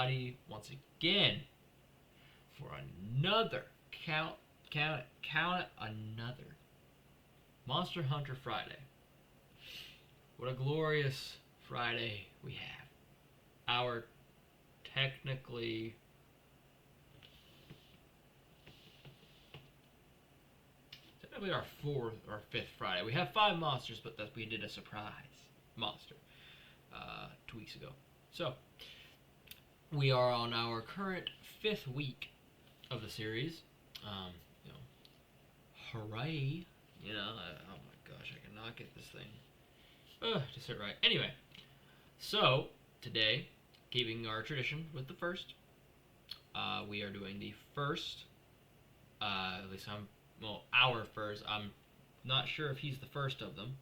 everybody once again for another count it, another Monster Hunter Friday. What a glorious Friday we have. Our technically our fourth or fifth Friday. We have 5 monsters, but we did a surprise monster 2 weeks ago. So we are on our current 5th week of the series. Hooray! Oh my gosh, I cannot get this thing to sit right. Anyway, so today, keeping our tradition with the first, we are doing the first. At least our first. I'm not sure if he's the first of them,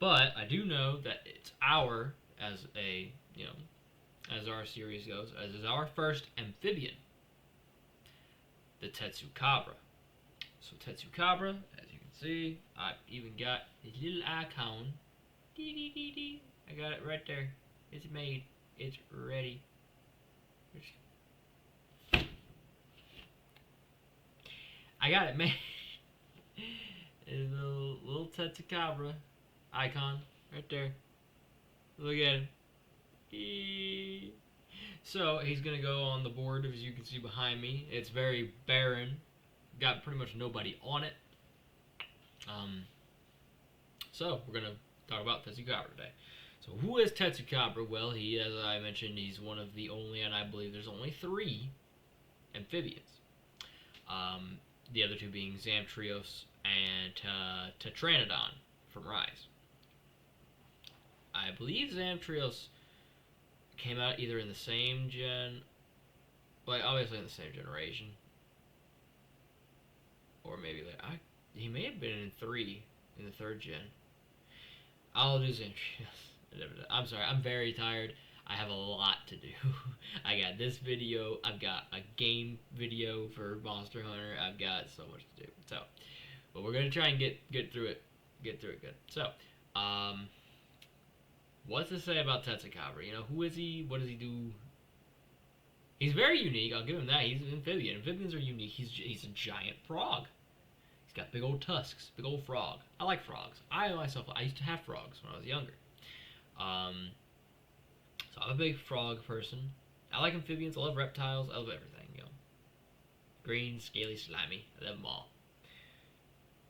but I do know that it's our as a as our series goes, as is our first amphibian, the Tetsucabra. So Tetsucabra, as you can see, I've even got his little icon. I got it right there. It's made. It's ready. I got it made. It's a little Tetsucabra icon right there. Look at him. So he's gonna go on the board, as you can see behind me. It's very barren. Got pretty much nobody on it. So we're gonna talk about Tetsucabra today. So who is Tetsucabra? Well, as I mentioned, he's one of the only, and I believe there's only 3 amphibians. The other 2 being Zamtrios and Tetranodon from Rise. I believe Zamtrios came out either in the same gen, obviously in the same generation, or maybe he may have been in 3 in the 3rd gen. I'll do Zamtrios. I'm sorry, I'm very tired. I have a lot to do. I got this video. I've got a game video for Monster Hunter. I've got so much to do. So, but we're gonna try and get through it. Get through it good. So, what to say about Tetsucabra? Who is he? What does he do? He's very unique. I'll give him that. He's an amphibian. Amphibians are unique. He's a giant frog. He's got big old tusks. Big old frog. I like frogs. I used to have frogs when I was younger. So I'm a big frog person. I like amphibians. I love reptiles. I love everything. Green, scaly, slimy. I love them all.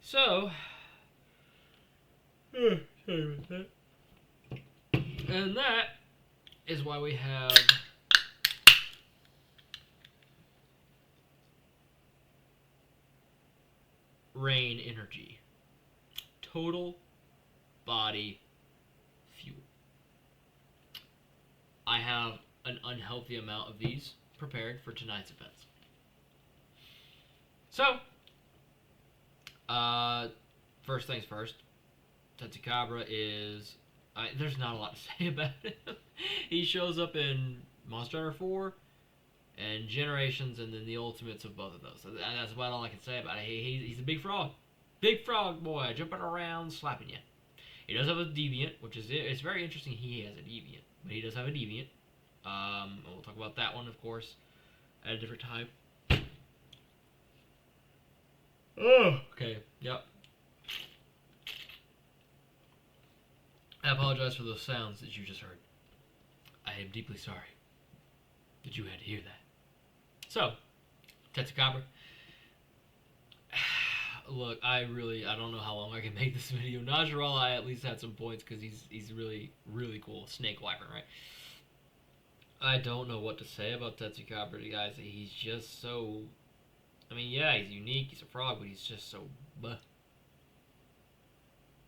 So, sorry about that. And that is why we have rain energy. Total body fuel. I have an unhealthy amount of these prepared for tonight's events. So, first things first, Tetsucabra is... there's not a lot to say about him. He shows up in Monster Hunter 4 and Generations, and then the Ultimates of both of those. So that's about all I can say about it. He's a big frog. Big frog boy, jumping around, slapping you. He does have a deviant, which is... It's very interesting he has a deviant. But he does have a deviant. We'll talk about that one, of course, at a different time. Oh, okay, yep. I apologize for those sounds that you just heard. I am deeply sorry that you had to hear that. So, Tetsucabra. Look, I don't know how long I can make this video. Najarala, I at least had some points because he's really, really cool. Snake wyvern, right? I don't know what to say about Tetsucabra, guys. He's just so... I mean, yeah, he's unique. He's a frog, but he's just so...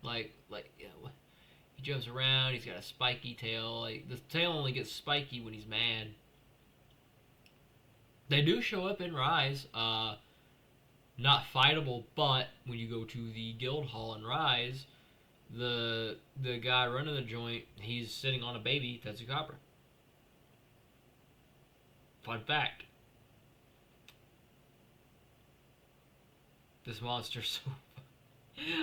he jumps around. He's got a spiky tail. The tail only gets spiky when he's mad. They do show up in Rise. Not fightable, but when you go to the guild hall in Rise, the guy running the joint, he's sitting on a baby Tetsucabra. Fun fact. This monster's so...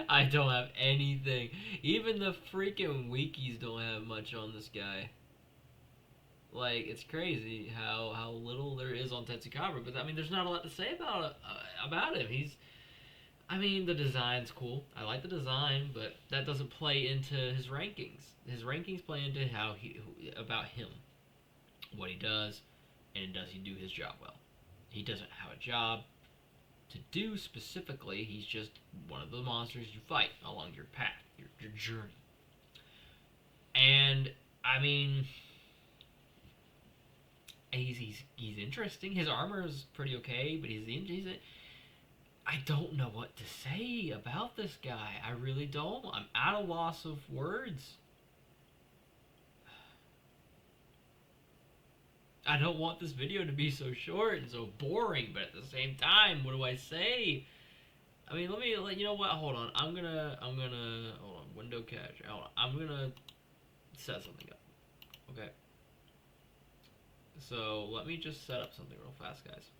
I don't have anything. Even the freaking wikis don't have much on this guy. Like, it's crazy how little there is on Tetsucabra. But I mean, there's not a lot to say about him. I mean, the design's cool. I like the design, but that doesn't play into his rankings. His rankings play into about him, what he does, and does he do his job well. He doesn't have a job to do specifically. He's just one of the monsters you fight along your path, your journey. And I mean, he's interesting. His armor is pretty okay, but I don't know what to say about this guy. I really don't. I'm at a loss of words. I don't want this video to be so short and so boring, but at the same time, what do I say? I mean, you know what? Hold on. I'm gonna, hold on. Window cache. Hold on. I'm gonna set something up. Okay. So, let me just set up something real fast, guys.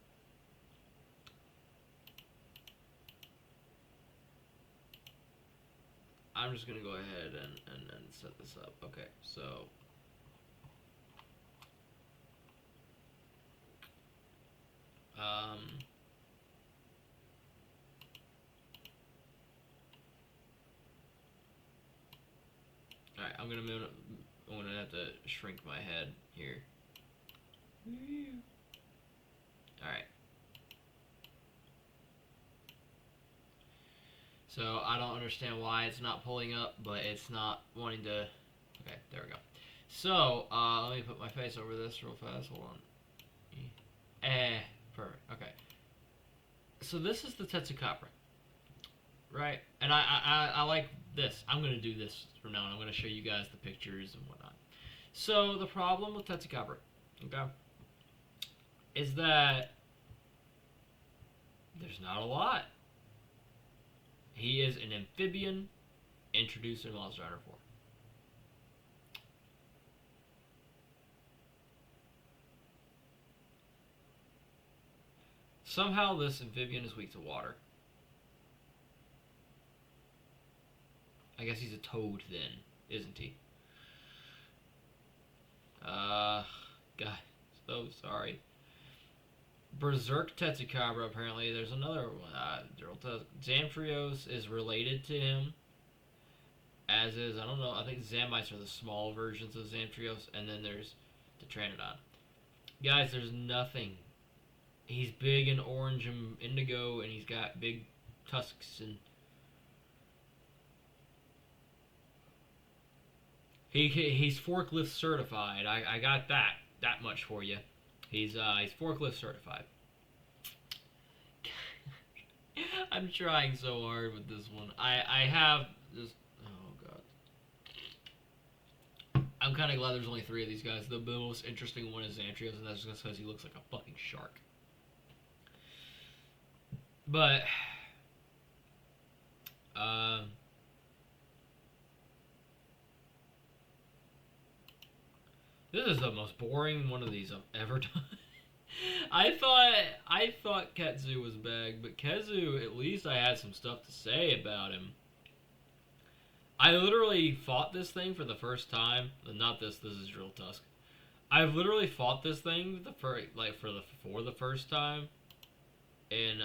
I'm just gonna go ahead and set this up. Okay, so alright, I'm gonna have to shrink my head here. Alright. So I don't understand why it's not pulling up, but it's not wanting to. Okay, there we go. So let me put my face over this real fast. Hold on. Perfect. Okay. So this is the Tetsucabra, right? And I like this. I'm gonna do this from now on. I'm gonna show you guys the pictures and whatnot. So the problem with Tetsucabra, okay, is that there's not a lot. He is an amphibian introduced in Monster Hunter 4. Somehow this amphibian is weak to water. I guess he's a toad then, isn't he? God, so sorry. Berserk Tetsucabra, apparently. There's another one. Zamtrios is related to him. As is, I don't know, I think Zamites are the small versions of Zamtrios. And then there's the Pteranodon. Guys, there's nothing. He's big and orange and indigo, and he's got big tusks. And he's forklift certified. I got that much for you. He's forklift certified. I'm trying so hard with this one. I have this. Oh god. I'm kind of glad there's only 3 of these guys. The most interesting one is Xantrios, and that's just because he looks like a fucking shark. But this is the most boring one of these I've ever done. I thought Ketsu was bad, but Ketsu, at least I had some stuff to say about him. I literally fought this thing for the first time. Not this. This is Drill Tusk. I've literally fought this thing for the first time in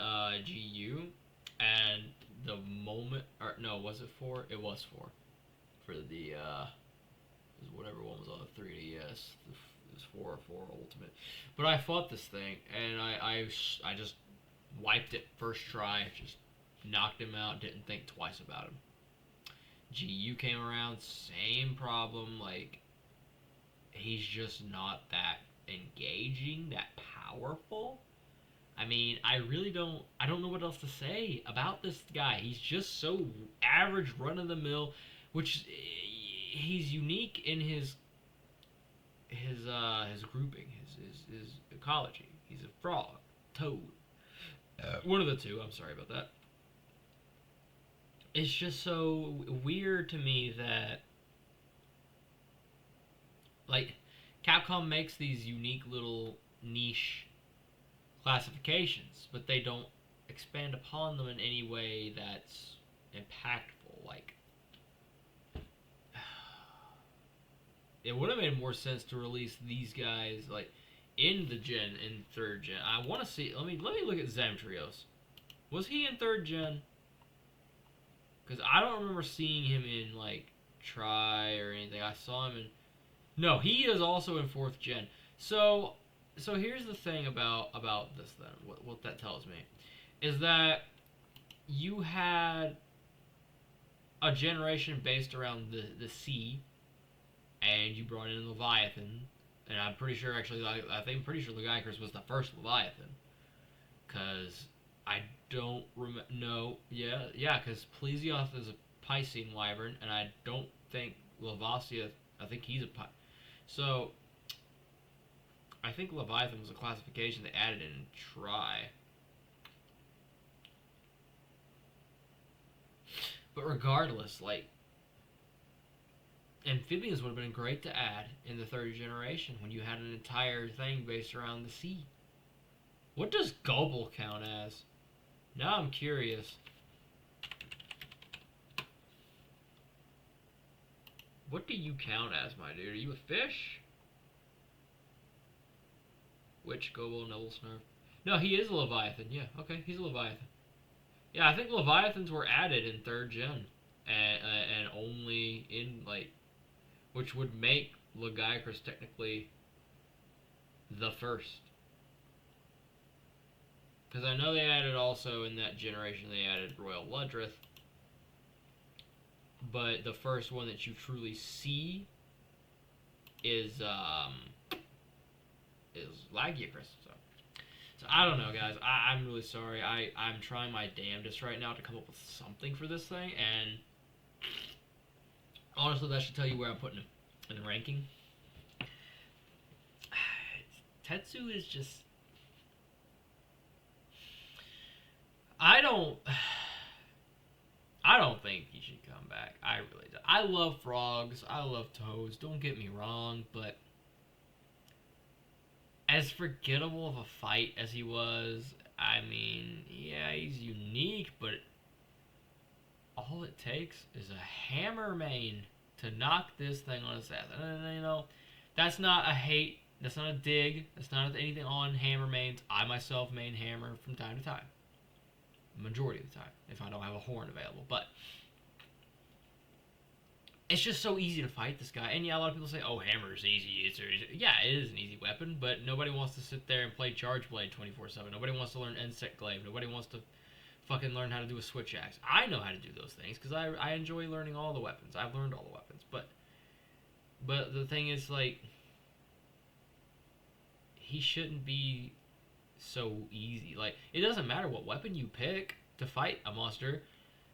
GU, and the moment, or no, was it 4? It was 4 for the whatever one was on the 3DS. It was 4 or 4 Ultimate. But I fought this thing, and I just wiped it first try. Just knocked him out. Didn't think twice about him. GU came around, same problem. Like, he's just not that engaging, that powerful. I mean, I don't know what else to say about this guy. He's just so average, run-of-the-mill, which he's unique in his grouping, his ecology. He's a frog, toad. One of the two. I'm sorry about that. It's just so weird to me that, like, Capcom makes these unique little niche classifications, but they don't expand upon them in any way that's impactful. Like, it would have made more sense to release these guys like in the gen in third gen. I want to see. Let me look at Zamtrios. Was he in third gen? Because I don't remember seeing him in like Tri or anything. I saw him in. No, he is also in fourth gen. So, here's the thing about this then. What that tells me is that you had a generation based around the sea, and you brought in Leviathan, and I'm pretty sure actually I'm pretty sure Legiacrus was the first Leviathan, because I don't remember. No, yeah, because Plesioth is a Piscean wyvern, and I don't think Lavasia. I think he's a So I think Leviathan was a classification they added in Tri. But regardless, like, amphibians would have been great to add in the third generation when you had an entire thing based around the sea. What does Gobble count as? Now I'm curious. What do you count as, my dude? Are you a fish? Which Gobble, Noble Snarf? No, he is a Leviathan. Yeah, okay, he's a Leviathan. Yeah, I think Leviathans were added in third gen, and only in like, which would make Legiacrus technically the first. Because I know they added also in that generation they added Royal Ludrith, but the first one that you truly see is Lagiacrus. So I don't know, guys. I'm really sorry. I'm trying my damnedest right now to come up with something for this thing, and honestly, that should tell you where I'm putting him in the ranking. Tetsu is just. I don't think he should come back. I really don't. I love frogs. I love toads. Don't get me wrong, but as forgettable of a fight as he was, I mean, yeah, he's unique, but all it takes is a hammer main to knock this thing on its ass. And, you know, that's not a hate. That's not a dig. That's not anything on hammer mains. I myself main hammer from time to time. Majority of the time, if I don't have a horn available. But it's just so easy to fight this guy. And yeah, a lot of people say, oh, hammer is easy. Yeah, it is an easy weapon, but nobody wants to sit there and play Charge Blade 24/7. Nobody wants to learn Insect Glaive. Nobody wants to fucking learn how to do a Switch Axe. I know how to do those things because I enjoy learning all the weapons. I've learned all the weapons. But the thing is, like, he shouldn't be so easy. Like, it doesn't matter what weapon you pick to fight a monster.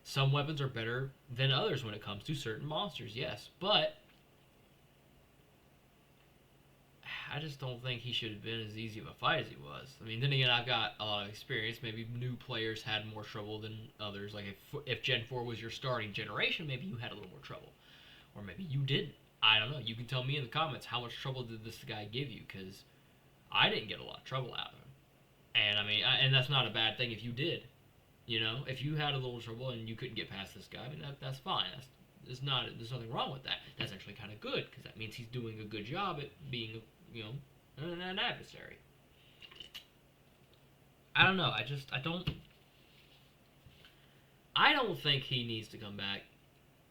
Some weapons are better than others when it comes to certain monsters, yes. But I just don't think he should have been as easy of a fight as he was. I mean, then again, I've got a lot of experience. Maybe new players had more trouble than others. Like, if Gen 4 was your starting generation, maybe you had a little more trouble. Or maybe you didn't. I don't know. You can tell me in the comments how much trouble did this guy give you, because I didn't get a lot of trouble out of him. And, I mean, and that's not a bad thing if you did. You know, if you had a little trouble and you couldn't get past this guy, I mean, that's fine. There's nothing wrong with that. That's actually kind of good, because that means he's doing a good job at being, an adversary. I don't know. I don't think he needs to come back.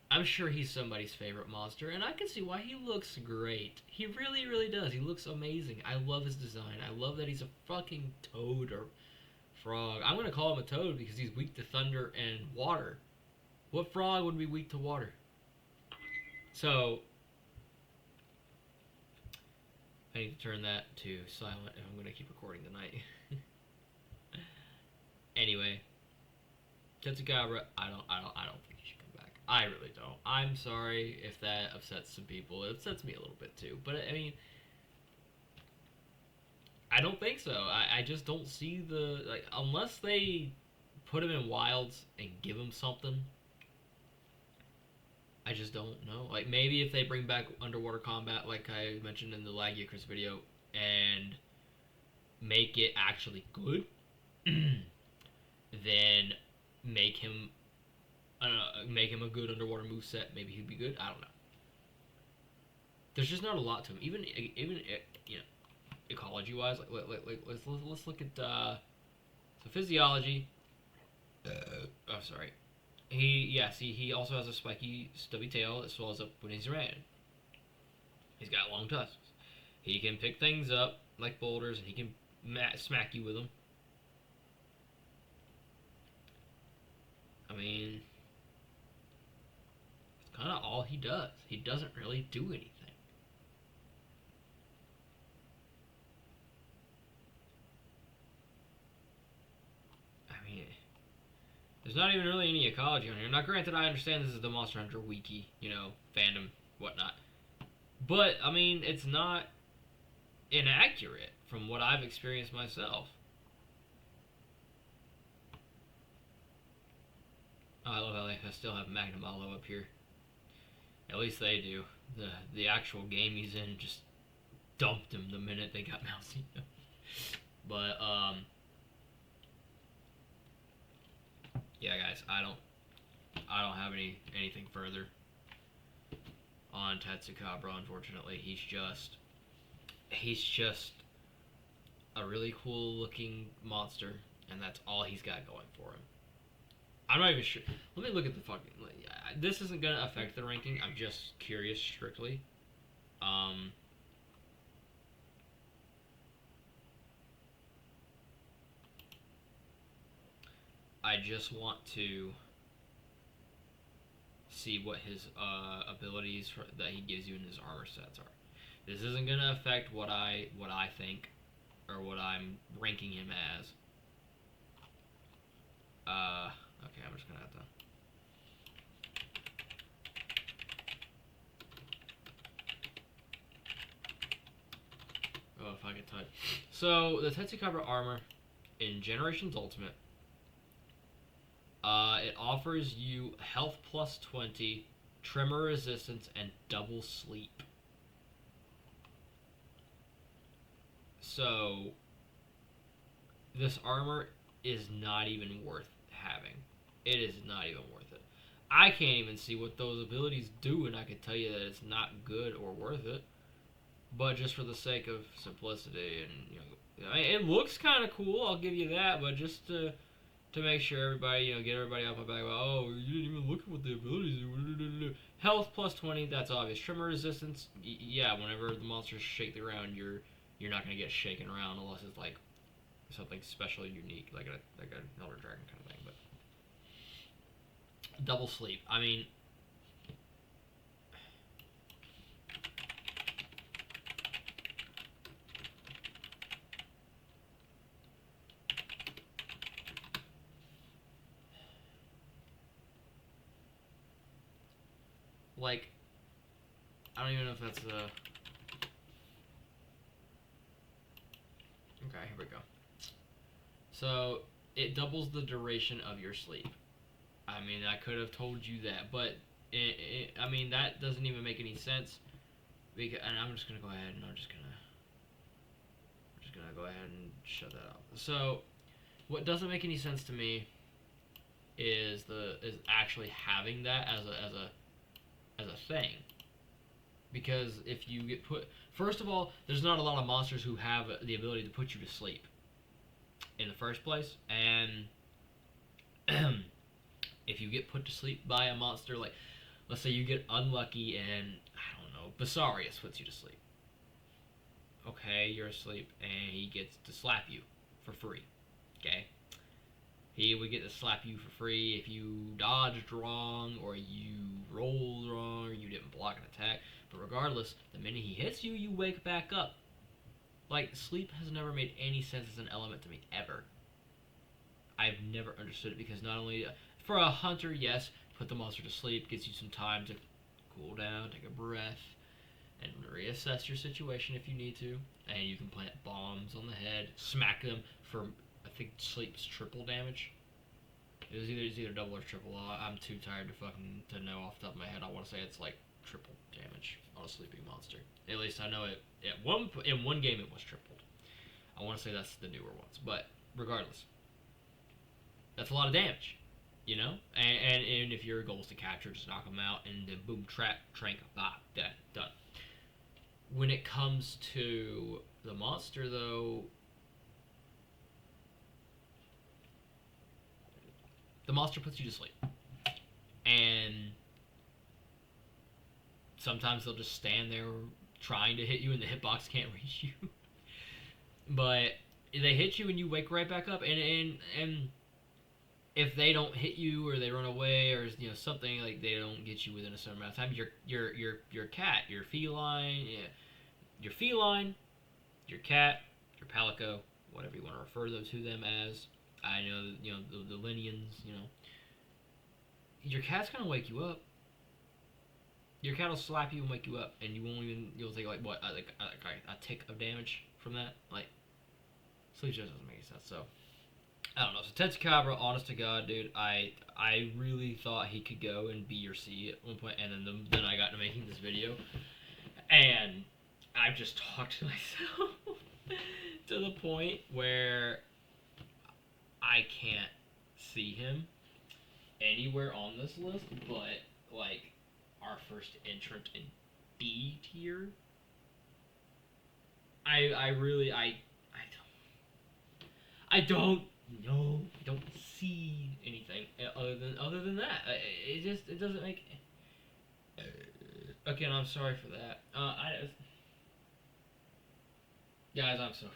I'm sure he's somebody's favorite monster, and I can see why. He looks great. He really, really does. He looks amazing. I love his design. I love that he's a fucking toad or frog. I'm going to call him a toad because he's weak to thunder and water. What frog would be weak to water? So, I need to turn that to silent if I'm going to keep recording tonight. Anyway, Tetsucabra, I don't think he should come back. I really don't. I'm sorry if that upsets some people. It upsets me a little bit too. But I mean, I don't think so. I just don't see unless they put him in wilds and give him something. I just don't know. Like, maybe if they bring back underwater combat, like I mentioned in the Lagiacrus video, and make it actually good, then make him a good underwater moveset. Maybe he'd be good. I don't know. there's just not a lot to him. Even you know, ecology wise, let's look at so physiology. Oh, sorry. He also has a spiky, stubby tail that swells up when he's around. He's got long tusks. He can pick things up like boulders, and he can smack you with them. I mean, it's kind of all he does. He doesn't really do anything. I mean, there's not even really any ecology on here. Now, granted, I understand this is the Monster Hunter wiki, fandom, whatnot. But, I mean, it's not inaccurate from what I've experienced myself. Oh, I love how they still have Magnum Aloe up here. At least they do. The actual game he's in just dumped him the minute they got Malsino. But, yeah, guys, I don't have anything further on Tetsucabra. Unfortunately, he's just a really cool looking monster, and that's all he's got going for him. I'm not even sure. Let me look at the fucking. This isn't gonna affect the ranking. I'm just curious, strictly. I just want to see what his abilities that he gives you in his armor sets are. This isn't gonna affect what I think or what I'm ranking him as. Okay, I'm just gonna have to. Oh, if I could type. So the Tetsucabra armor in Generations Ultimate. It offers you health plus 20, tremor resistance, and double sleep. So, this armor is not even worth having. It is not even worth it. I can't even see what those abilities do, and I can tell you that it's not good or worth it. But just for the sake of simplicity, and it looks kind of cool. I'll give you that. But just to make sure everybody, get everybody off my back about, oh, you didn't even look at what the abilities do. Health plus 20, that's obvious. Tremor resistance, yeah. Whenever the monsters shake the ground, you're not gonna get shaken around unless it's like something special, unique, like an Elder Dragon kind of thing. But double sleep. I mean, like, I don't even know if that's the. Okay, here we go. So it doubles the duration of your sleep. I mean, I could have told you that, but I mean, that doesn't even make any sense. And I'm just gonna go ahead and I'm just gonna go ahead and shut that up. So, what doesn't make any sense to me is actually having that as a thing. Because if you get put, first of all, there's not a lot of monsters who have the ability to put you to sleep in the first place, and if you get put to sleep by a monster, like, let's say you get unlucky and, I don't know, Basarius puts you to sleep. Okay, you're asleep, and he gets to slap you for free. Okay? He would get to slap you for free if you dodged wrong, or you rolled wrong, or you didn't block an attack. But regardless, the minute he hits you, you wake back up. Like, sleep has never made any sense as an element to me, ever. I've never understood it, because not only for a hunter, yes, put the monster to sleep, gives you some time to cool down, take a breath, and reassess your situation if you need to. And you can plant bombs on the head, smack them for, I think sleep's triple damage. It's either double or triple. I'm too tired to know off the top of my head. I want to say it's like triple damage on a sleeping monster. At least I know it. In one game it was tripled. I want to say that's the newer ones, but regardless, that's a lot of damage, And if your goal is to capture, just knock them out, and then boom, trap, trank, done. when it comes to the monster, though, the monster puts you to sleep. And sometimes they'll just stand there trying to hit you and the hitbox can't reach you. But they hit you and you wake right back up, and if they don't hit you or they run away or something, like they don't get you within a certain amount of time, your cat, your feline, your cat, your palico, whatever you want to refer to them as. I know the Linians, your cat's gonna wake you up. Your cat will slap you and wake you up, and you'll take like what, a tick of damage from that. Like, sleep just doesn't make sense. So I don't know. So Tetsucabra, honest to God, dude, I really thought he could go and be your C at one point, and then I got to making this video, and I've just talked to myself to the point where I can't see him anywhere on this list, but like our first entrant in B tier. I don't know. I don't see anything other than that. It doesn't make. Again, I'm sorry for that. Guys, I'm so.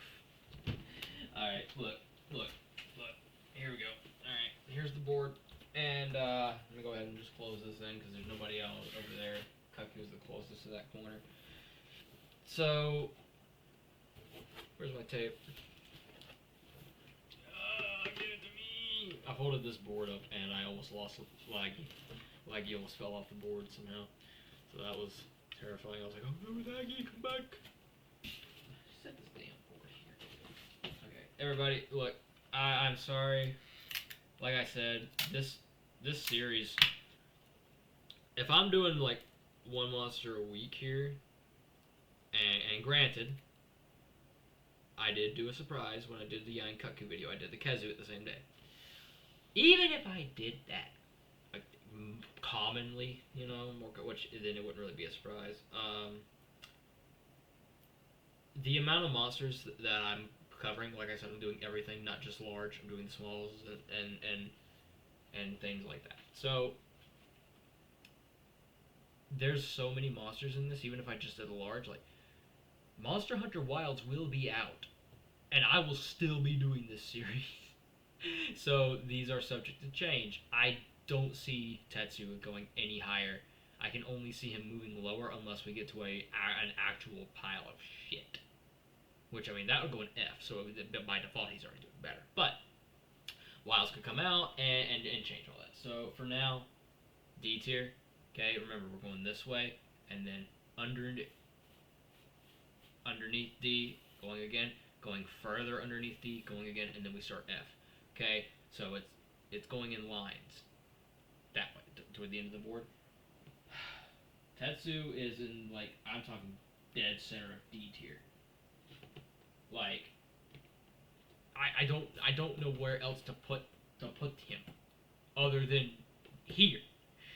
All right, look. Here we go. All right, here's the board, and I'm gonna go ahead and just close this in because there's nobody else over there. Kaku's the closest to that corner. So, where's my tape? Give it to me! I folded this board up and I almost lost Laggy. Laggy almost fell off the board somehow. So that was terrifying. I was like, oh no, Laggy, come back! Set this damn board here. Okay, everybody, look. I'm sorry. Like I said, this series, if I'm doing like one monster a week here, and granted, I did do a surprise when I did the Yang Kaku video. I did the Kezu at the same day. Even if I did that, like commonly, which then it wouldn't really be a surprise. The amount of monsters that I'm covering, like I said, I'm doing everything, not just large. I'm doing the smalls and things like that. So there's so many monsters in this. Even if I just did a large, like Monster Hunter Wilds will be out, and I will still be doing this series. So these are subject to change. I don't see Tetsu going any higher. I can only see him moving lower unless we get to an actual pile of shit. Which, I mean, that would go in F, so by default he's already doing better. But Wilds could come out and change all that. So for now, D tier. Okay, remember we're going this way, and then underneath D, going again, going further underneath D, going again, and then we start F. Okay, so it's going in lines that way toward the end of the board. Tetsu is in, like, I'm talking dead center of D tier. Like, I don't know where else to put him other than here.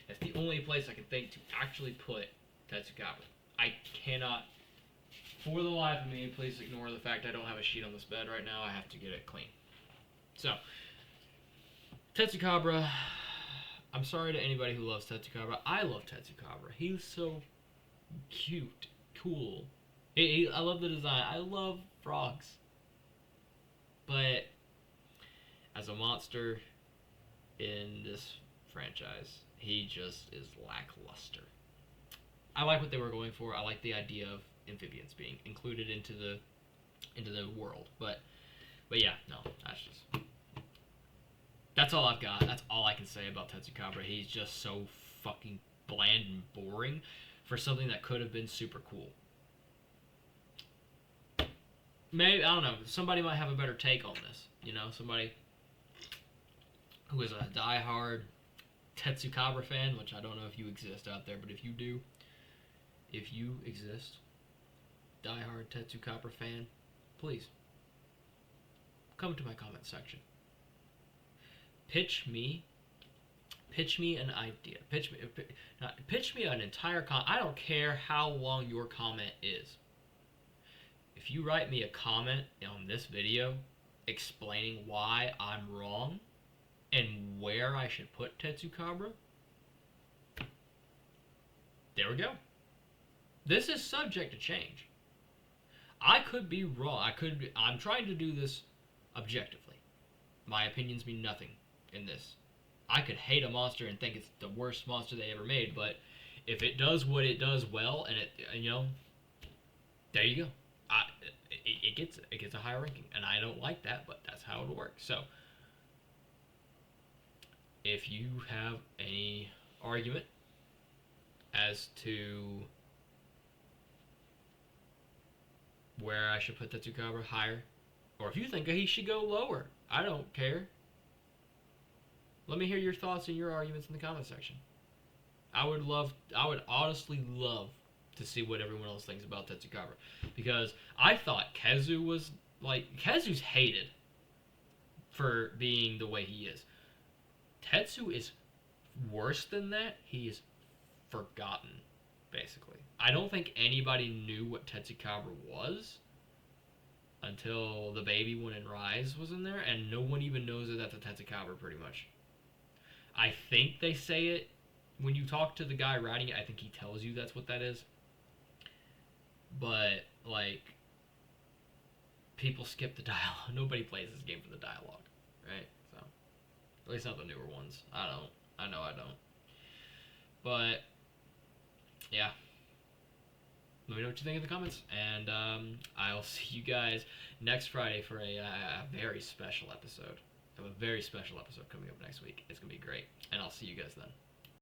That's the only place I can think to actually put Tetsucabra. I cannot, for the life of me, please ignore the fact I don't have a sheet on this bed right now. I have to get it clean. So, Tetsucabra, I'm sorry to anybody who loves Tetsucabra. I love Tetsucabra. He's so cute, cool. I love the design. I love frogs. But as a monster in this franchise, he just is lackluster. I like what they were going for. I like the idea of amphibians being included into the world. But yeah, no, that's all I've got. That's all I can say about Tetsucabra. He's just so fucking bland and boring for something that could have been super cool. Maybe, I don't know, somebody might have a better take on this. Somebody who is a diehard Tetsucabra fan, which I don't know if you exist out there, but if you do, if you exist, diehard Tetsucabra fan, please come to my comment section. Pitch me an idea. Pitch me an entire comment. I don't care how long your comment is. if you write me a comment on this video explaining why I'm wrong and where I should put Tetsucabra, there we go. This is subject to change. I could be wrong. I'm trying to do this objectively. My opinions mean nothing in this. I could hate a monster and think it's the worst monster they ever made, but if it does what it does well, and there you go. It gets a higher ranking, and I don't like that, but that's how it works. So, if you have any argument as to where I should put Tetsucabra, higher, or if you think he should go lower, I don't care. Let me hear your thoughts and your arguments in the comment section. I would honestly love to see what everyone else thinks about Tetsucabra, because I thought Kezu's hated for being the way he is. Tetsu is worse than that. He is forgotten, basically. I don't think anybody knew what Tetsucabra was until the baby one in Rise was in there, and no one even knows that that's a Tetsucabra, pretty much. I think they say it when you talk to the guy writing it. I think he tells you that's what that is. But, people skip the dialogue. Nobody plays this game for the dialogue, right? So, at least not the newer ones. I don't. I know I don't. But, yeah. Let me know what you think in the comments. And I'll see you guys next Friday for a very special episode. I have a very special episode coming up next week. It's going to be great. And I'll see you guys then.